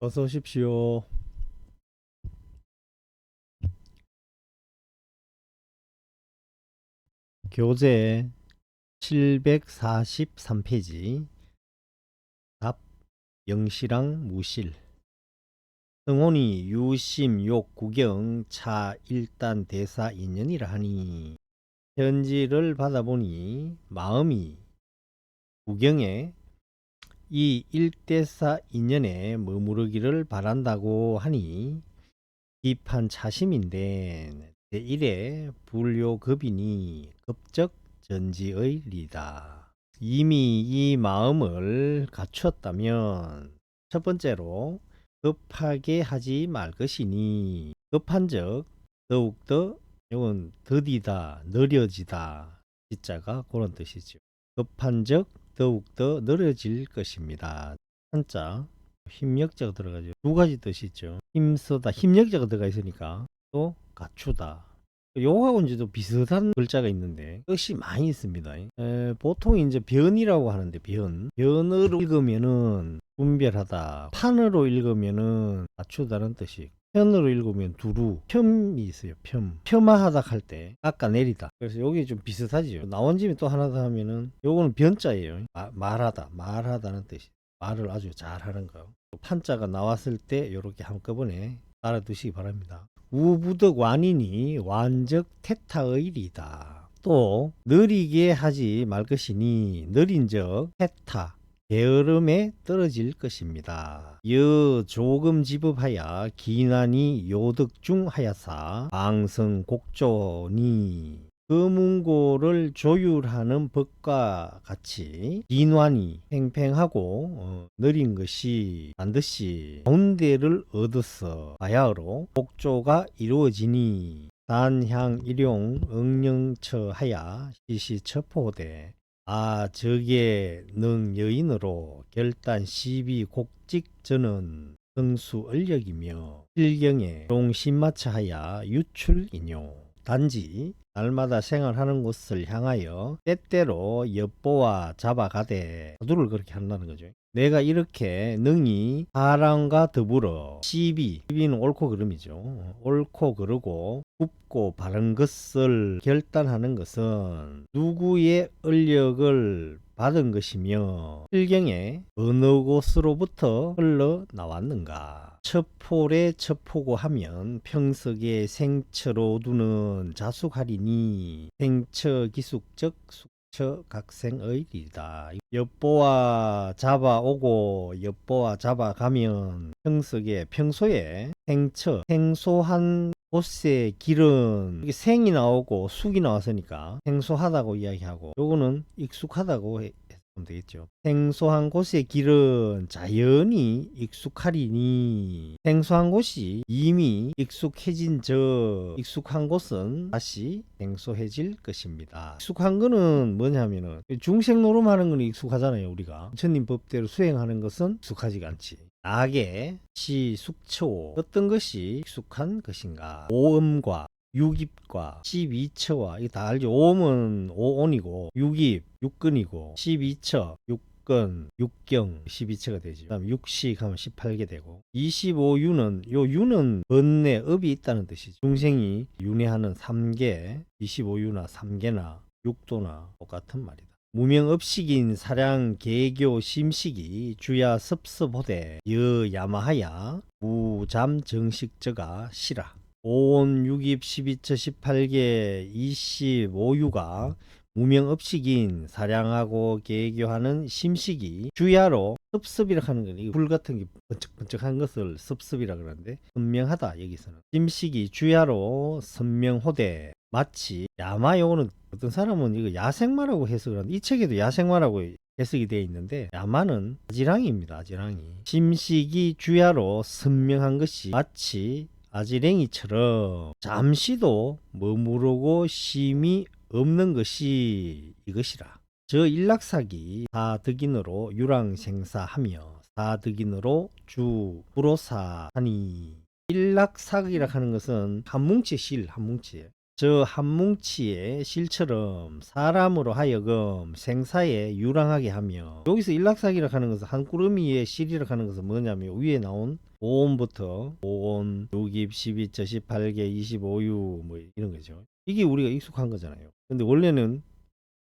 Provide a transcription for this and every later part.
어서 오십시오. 교재 743페이지 답 영시랑 무실 승혼이 유심 욕 구경 차 일단 대사 인연이라 하니 편지를 받아보니 마음이 구경에 이 일대사 인연에 머무르기를 바란다고 하니 깊한 차심인데 제1의 불요급이니 급적 전지의 리다. 이미 이 마음을 갖추었다면 첫 번째로 급하게 하지 말 것이니 급한즉 더욱더 이건 더디다 느려지다 지자가 그런 뜻이죠. 급한즉 더욱더 느려질 것입니다. 한자 힘역자가 들어가죠. 두 가지 뜻이 있죠. 힘쓰다 힘역자가 들어가 있으니까 또 갖추다. 요하고는 이제 또 비슷한 글자가 있는데 뜻이 많이 있습니다. 보통 이제 변이라고 하는데 변으로 읽으면은 분별하다, 판으로 읽으면은 갖추다는 뜻이, 편으로 읽으면 두루, 폄이 있어요. 폄하하다 할 때 깎아내리다. 그래서 여기 좀 비슷하지요. 나온 김에 또 하나 더 하면은 요거는 변자예요. 말하다는 뜻이, 말을 아주 잘하는 거. 판자가 나왔을 때 이렇게 한꺼번에 알아두시기 바랍니다. 우부득 완이니 완적 태타의리다. 또 느리게 하지 말 것이니 느린적 태타 게으름에 떨어질 것입니다. 여 조금 지법하야 기난이 요득중 하야사 방성곡조니 금운고를 조율하는 법과 같이 인환이 팽팽하고 느린 것이 반드시 가운데를 얻어서 바야흐로 곡조가 이루어지니 단향 일용 응령처하야 시시처포되 저게 능 여인으로 결단 시비 곡직 저는 성수 얼력이며 필경에 용신마차하야 유출이뇨. 단지 날마다 생활하는 곳을 향하여 때때로 엿보아 잡아가되 사두를 그렇게 한다는 거죠. 내가 이렇게 능히 사람과 더불어 시비는 옳고 그름이죠. 옳고 그르고 굽고 바른 것을 결단하는 것은 누구의 얼력을 받은 것이며 필경에 어느 곳으로부터 흘러나왔는가. 첩포래 첩포고 하면 평석에 생처로 두는 자숙하리니 생처 기숙적 숙처 각생의 일이다. 엿보아 잡아오고 엿보아 잡아가면 평소에 생소한 곳의 길은 이게 생이 나오고 숙이 나왔으니까 생소하다고 이야기하고 요거는 익숙하다고 했으면 되겠죠. 생소한 곳의 길은 자연히 익숙하리니 생소한 곳이 이미 익숙해진 익숙한 곳은 다시 생소해질 것입니다. 익숙한 거는 뭐냐면은 중생 노름하는 거는 익숙하잖아요. 우리가 부처님 법대로 수행하는 것은 익숙하지가 않지. 나게 시숙처 어떤 것이 익숙한 것인가. 오음과 육입과 12처와 이거 다 알죠. 오음은 오온이고 육입 육근이고 12처 육근 육경 12처가 되죠. 그다음 육식 하면 18개 되고 25유는 요 유는 번뇌 업이 있다는 뜻이죠. 중생이 윤회하는 3개 25유나 3개나 육도나 똑같은 말이다. 무명업식인 사량 개교 심식이 주야 섭섭호대 여야마하야 무잠 정식저가 시라. 5온 6입 12처 18개 25유가 무명업식인 사량하고 개교하는 심식이 주야로 섭섭이라 하는 거는 불 같은 게 번쩍번쩍한 것을 섭섭이라 그러는데 선명하다. 여기서는 심식이 주야로 선명호대 마치 야마. 요거는 어떤 사람은 이거 야생마라고 해석을 하는데 이 책에도 야생마라고 해석이 되어 있는데 야마는 아지랑이입니다. 아지랑이. 심식이 주야로 선명한 것이 마치 아지랭이처럼 잠시도 머무르고 쉼이 없는 것이 이것이라. 저 일락사기 사득인으로 유랑생사하며 사득인으로 주불호사하니. 일락사기라 하는 것은 한뭉치 실, 한뭉치. 저 한뭉치의 실처럼 사람으로 하여금 생사에 유랑하게 하며. 여기서 일락사기라 하는 것은 한 꾸러미의 실이라 하는 것은 뭐냐면 위에 나온 5온부터 5온, 6입, 12, 18개, 25유 뭐 이런 거죠. 이게 우리가 익숙한 거잖아요. 근데 원래는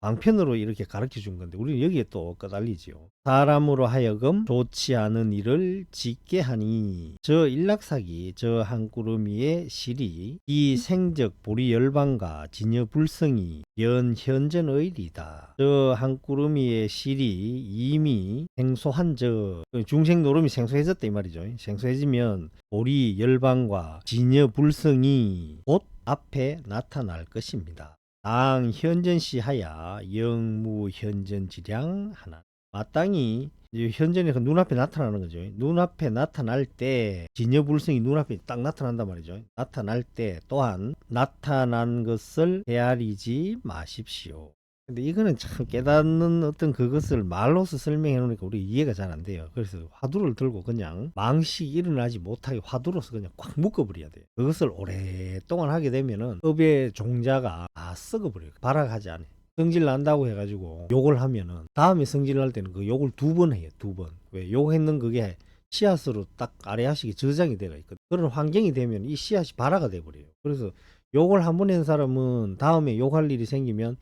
방편으로 이렇게 가르쳐 준 건데 우리는 여기에 또 까달리지요. 사람으로 하여금 좋지 않은 일을 짓게 하니 저 일락사기 저 한구름이의 실이 이 생적 보리 열방과 진여 불성이 현전의리다. 저 한구름이의 실이 이미 생소한 저 중생 노름이 생소해졌다 이 말이죠. 생소해지면 보리 열방과 진여 불성이 곧 앞에 나타날 것입니다. 당 현전시 하야 영무 현전지량 하나. 마땅히 현전에서 눈앞에 나타나는 거죠. 눈앞에 나타날 때 진여불성이 눈앞에 딱 나타난단 말이죠. 나타날 때 또한 나타난 것을 헤아리지 마십시오. 근데 이거는 참 깨닫는 어떤 그것을 말로서 설명해 놓으니까 우리 이해가 잘 안 돼요. 그래서 화두를 들고 그냥 망식이 일어나지 못하게 화두로서 그냥 꽉 묶어버려야 돼요. 그것을 오랫동안 하게 되면은 업의 종자가 다 썩어버려요. 발악하지 않아요. 성질 난다고 해가지고 욕을 하면은 다음에 성질 날 때는 그 욕을 2번 해요. 2번. 왜? 욕했는 그게 씨앗으로 딱 아래 하식이 저장이 되어 있거든. 그런 환경이 되면 이 씨앗이 발화가 돼버려요. 그래서 욕을 한 번 한 사람은 다음에 욕할 일이 생기면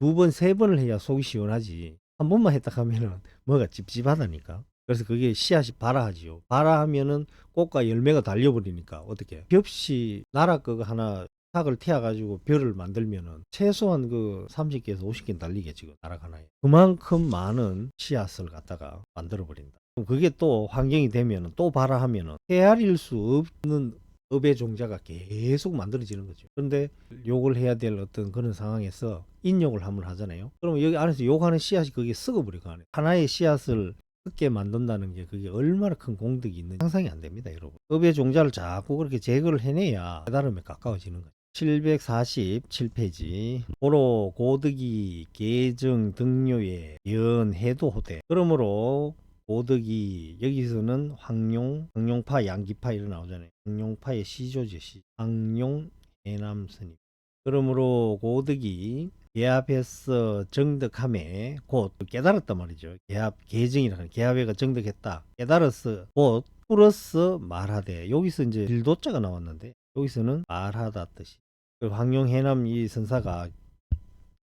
2번, 3번을 해야 속이 시원하지. 한 번만 했다 하면은 뭐가 찝찝하다니까. 그래서 그게 씨앗이 발화하지요. 발화하면은 꽃과 열매가 달려버리니까 어떻게? 벽시 나라 거 하나 탁을 태워가지고 별을 만들면은 최소한 그 30개에서 50개는 달리게 지금 나라 하나에. 그만큼 많은 씨앗을 갖다가 만들어버린다. 그럼 그게 또 환경이 되면은 또 발화하면은 헤아릴 수 없는 업의 종자가 계속 만들어지는 거죠. 그런데 욕을 해야 될 어떤 그런 상황에서 인욕을 한번 하잖아요. 그러면 여기 안에서 욕하는 씨앗이 그게 썩어버리고 안에 하나의 씨앗을 썩게 만든다는 게 그게 얼마나 큰 공덕이 있는지 상상이 안 됩니다, 여러분. 업의 종자를 자꾸 그렇게 제거를 해내야 깨달음에 가까워지는 거죠. 747페이지 고로 고득이 계정 등료의 연해도호대. 그러므로 고득이 여기서는 황룡파 양기파 이런 나오잖아요. 황룡파의 시조지. 황룡 해남스님. 그러므로 고득이 계합해서 정득함에 곧 깨달았단 말이죠. 계합 계정이라는 계합회가 정득했다. 깨달았어 곧 풀어서 말하되. 여기서 이제 빌도자가 나왔는데 여기서는 말하다 뜻이. 그 황룡 해남 이 선사가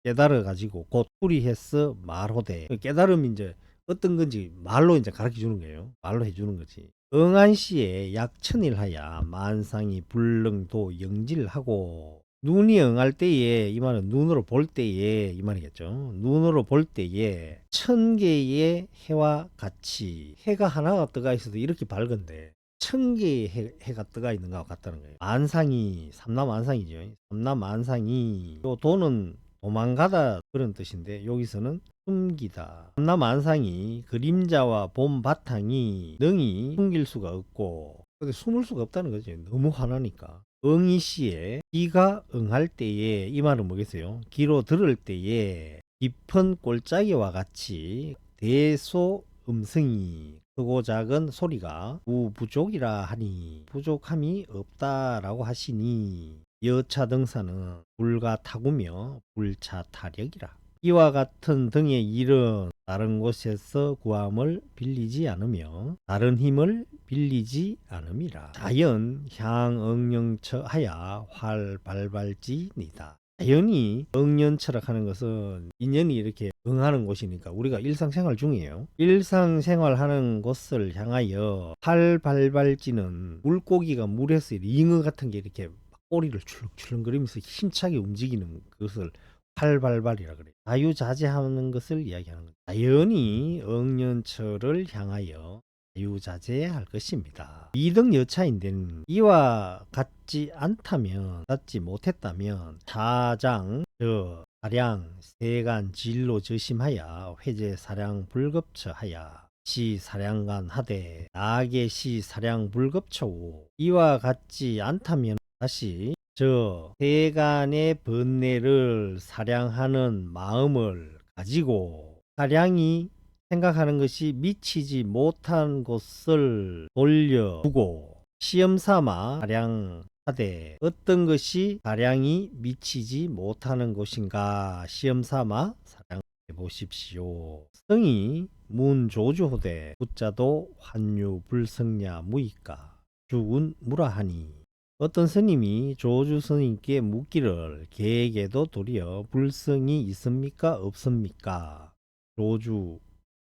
깨달아 가지고 곧 풀이해서 말호대. 깨달음이 이제 어떤 건지 말로 이제 가르쳐 주는 거예요. 말로 해주는 거지. 응한시에 약 천일하야 만상이 불능도 영질하고 눈이 응할 때에 이 말은 눈으로 볼 때에 이 말이겠죠. 눈으로 볼 때에 1000개의 해와 같이 해가 하나가 떠가 있어도 이렇게 밝은데 1000개의 해가 떠가 있는 것과 같다는 거예요. 만상이 삼라만상이죠. 삼라만상이 요 도는 도망가다 그런 뜻인데 여기서는 숨기다. 삼라만상이 그림자와 봄 바탕이 능히 숨길 수가 없고 근데 숨을 수가 없다는 거죠. 너무 화나니까. 응이시에 기가 응할 때에 이 말은 뭐겠어요? 기로 들을 때에 깊은 골짜기와 같이 대소 음성이 크고 작은 소리가 부족이라 하니 부족함이 없다라고 하시니 여차 등사는 불과 타구며 불차 타력이라. 이와 같은 등의 일은 다른 곳에서 구함을 빌리지 않으며 다른 힘을 빌리지 않음이라. 자연 향응영처 하야 활발발지니다. 자연이 응연철학하는 것은 인연이 이렇게 응하는 곳이니까 우리가 일상생활 중이에요. 일상생활하는 곳을 향하여 활발발지는 물고기가 물에서 잉어 같은 게 이렇게 꼬리를 출렁출렁거리면서 힘차게 움직이는 그것을 활발발이라 그래요. 자유자재하는 것을 이야기하는 거예요. 자연이 응연처를 향하여 자유자재할 것입니다. 이등 여차인데 이와 같지 않다면 같지 못했다면 사장 사량 세간 진로 저심하여 회제 사량 불급처하여 시 사량간 하되 나게 시 사량 불급처오. 이와 같지 않다면 다시 저 세간의 번뇌를 사량하는 마음을 가지고 사량이 생각하는 것이 미치지 못한 곳을 돌려두고 시험삼아 사량하되 어떤 것이 사량이 미치지 못하는 곳인가 시험삼아 사량해 보십시오. 성이 문조주호대 부자도 환유 불성냐 무이까 죽은 무라하니. 어떤 스님이 조주 스님께 묻기를 계에게도 도리어 불성이 있습니까 없습니까? 조주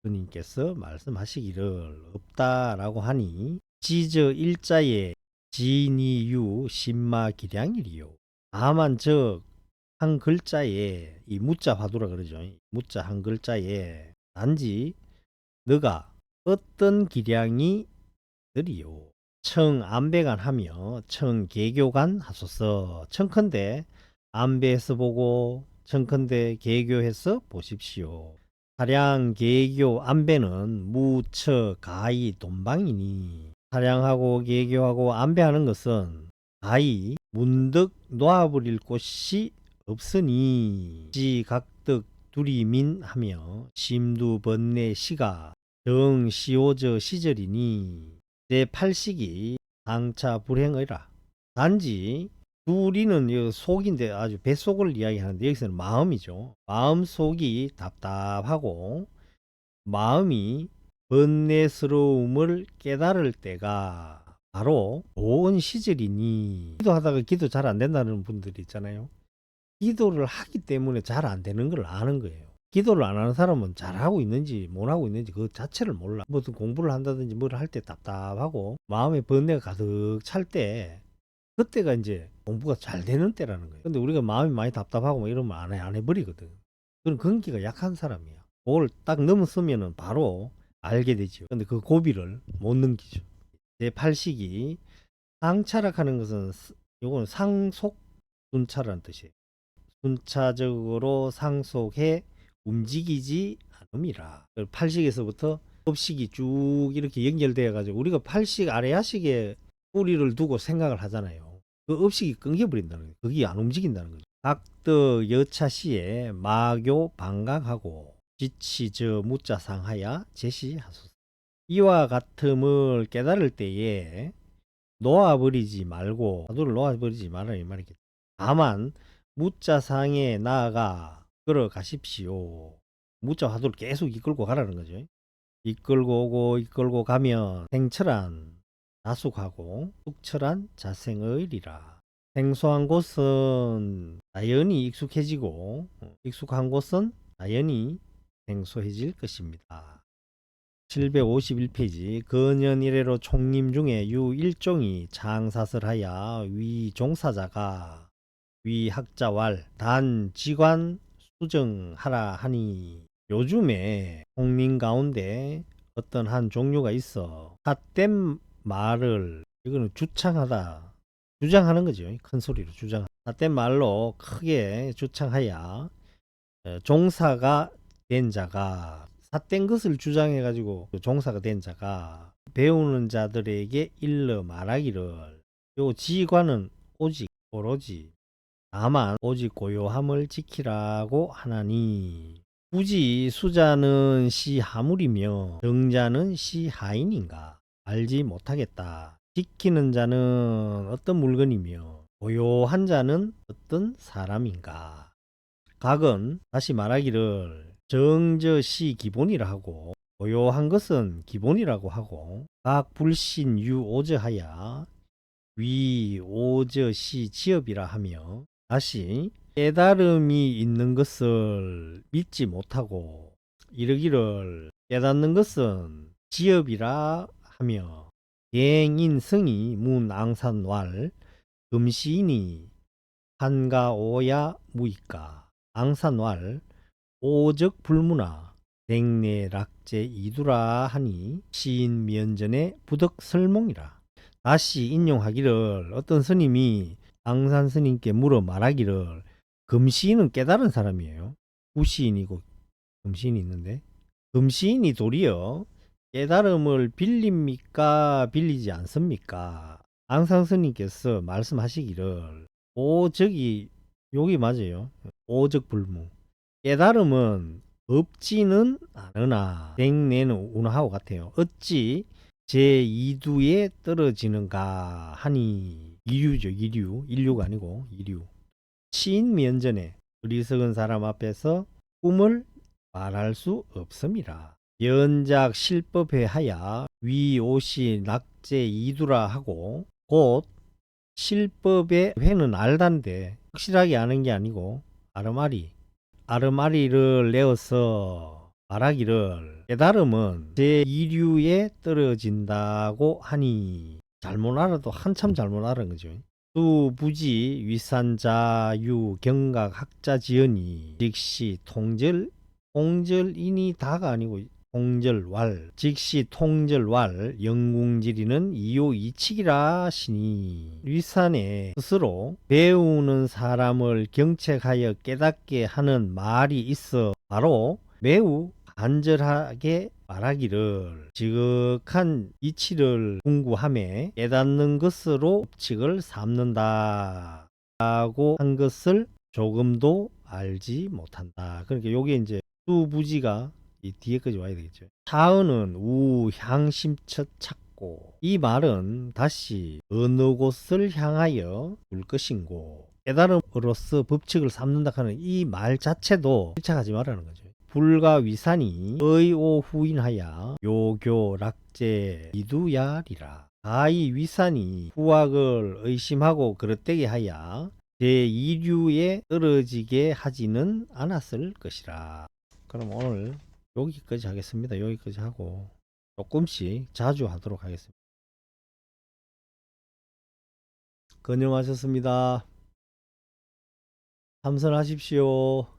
스님께서 말씀하시기를 없다라고 하니 지저 일자에 진이유 신마기량이리요. 다만 저 한 글자에 이 무자 화두라 그러죠. 무자 한 글자에 단지 너가 어떤 기량이 들이요. 청안배간 하며 청개교간 하소서. 청컨대 안배해서 보고 청컨대 개교해서 보십시오. 사량 개교 안배는 무처 가히 돈방이니 사량하고 개교하고 안배하는 것은 가히 문득 놓아버릴 곳이 없으니 지각득 두리민하며 심두번뇌 시가 정시오저 시절이니 제8식이 당차 불행의라. 단지 두리는 속인데 아주 뱃속을 이야기하는데 여기서는 마음이죠. 마음속이 답답하고 마음이 번뇌스러움을 깨달을 때가 바로 좋은 시절이니. 기도하다가 기도 잘 안 된다는 분들이 있잖아요. 기도를 하기 때문에 잘 안 되는 걸 아는 거예요. 기도를 안 하는 사람은 잘하고 있는지 못하고 있는지 그 자체를 몰라. 무슨 공부를 한다든지 뭘 할 때 답답하고 마음에 번뇌가 가득 찰 때 그때가 이제 공부가 잘 되는 때라는 거예요. 근데 우리가 마음이 많이 답답하고 뭐 이러면 안 해버리거든. 그런 근기가 약한 사람이야. 그걸 딱 넘었으면은 바로 알게 되죠. 근데 그 고비를 못 넘기죠. 제8식이 상차락하는 것은 요거는 상속 순차라는 뜻이에요. 순차적으로 상속해 움직이지 않음이라. 8식에서부터 업식이 쭉 이렇게 연결되어 가지고 우리가 8식 아래야식에 뿌리를 두고 생각을 하잖아요. 그 업식이 끊겨버린다는 거예요. 그게 안 움직인다는 거죠. 각득 여차시에 마교 방강하고 지치 저 무자 상하야 제시하소서. 이와 같음을 깨달을 때에 놓아버리지 말고 화두를 놓아버리지 말아라 이 말이겠죠. 다만 무자상에 나아가 걸어가십시오. 무자 화두를 계속 이끌고 가라는 거죠. 이끌고 오고 이끌고 가면 생철한 자숙하고 숙철한 자생의리라. 생소한 곳은 자연히 익숙해지고 익숙한 곳은 자연히 생소해질 것입니다. 751페이지 근년 이래로 총림 중에 유 일종이 장사설하여 위 종사자가 위 학자왈 단 직관 수정하라 하니 요즘에 총림 가운데 어떤 한 종류가 있어 삿된 말을 이거는 주창하다 주장하는 거죠. 큰 소리로 주장. 삿된 말로 크게 주창하여 종사가 된 자가 삿된 것을 주장해 가지고 종사가 된 자가 배우는 자들에게 일러 말하기를 요 지관은 오로지 다만 오직 고요함을 지키라고 하나니 굳이 수자는 시하물이며 정자는 시하인인가 알지 못하겠다. 지키는 자는 어떤 물건이며 고요한 자는 어떤 사람인가. 각은 다시 말하기를 정저시 기본이라 하고 고요한 것은 기본이라고 하고 각 불신 유오저하야 위 오저시 지업이라 하며 다시 깨달음이 있는 것을 믿지 못하고 이르기를 깨닫는 것은 지업이라 하며 갱인성이 문앙산왈 금시인이 한가오야 무이까 앙산왈 오적 불문화 백내락제 이두라 하니 시인 면전의 부덕 설몽이라. 다시 인용하기를 어떤 스님이 앙산 스님께 물어 말하기를 금시인은 깨달은 사람이에요. 구시인이고 금시인이 있는데 금시인이 도리어 깨달음을 빌립니까 빌리지 않습니까? 앙산 스님께서 말씀하시기를 오적이 여기 맞아요. 오적 불무 깨달음은 없지는 않으나 백내는 운하고 같아요. 어찌 제2두에 떨어지는가 하니 이류죠. 인류가 아니고 이류. 시인면전에 어리석은 사람 앞에서 꿈을 말할 수 없습니다. 연작 실법해 하야 위오시 낙제 이두라 하고 곧 실법의 회는 알단데 확실하게 아는 게 아니고 아르마리를 내어서 말하기를 깨달음은 제2류에 떨어진다고 하니 잘못 알아도 한참 잘못 알은 거죠. 수 부지 위산자유 경각 학자지연이 즉시 통절인이 다가 아니고 통절왈 즉시 통절왈 영궁지리는 이요이칙이라 시니 위산에 스스로 배우는 사람을 경책하여 깨닫게 하는 말이 있어 바로 매우 간절하게 말하기를 지극한 이치를 궁구함에 깨닫는 것으로 법칙을 삼는다 라고 한 것을 조금도 알지 못한다. 그러니까 요게 이제 수부지가 이 뒤에까지 와야 되겠죠. 차은은 우향심첫 찾고 이 말은 다시 어느 곳을 향하여 올 것인고 깨달음으로써 법칙을 삼는다 하는 이 말 자체도 밀착하지 말라는 거죠. 불가위산이 의오후인하야 요교락제 이두야리라. 가히 위산이 후학을 의심하고 그릇되게 하야 제2류에 떨어지게 하지는 않았을 것이라. 그럼 오늘 여기까지 하겠습니다. 여기까지 하고 조금씩 자주 하도록 하겠습니다. 건영하셨습니다. 참선하십시오.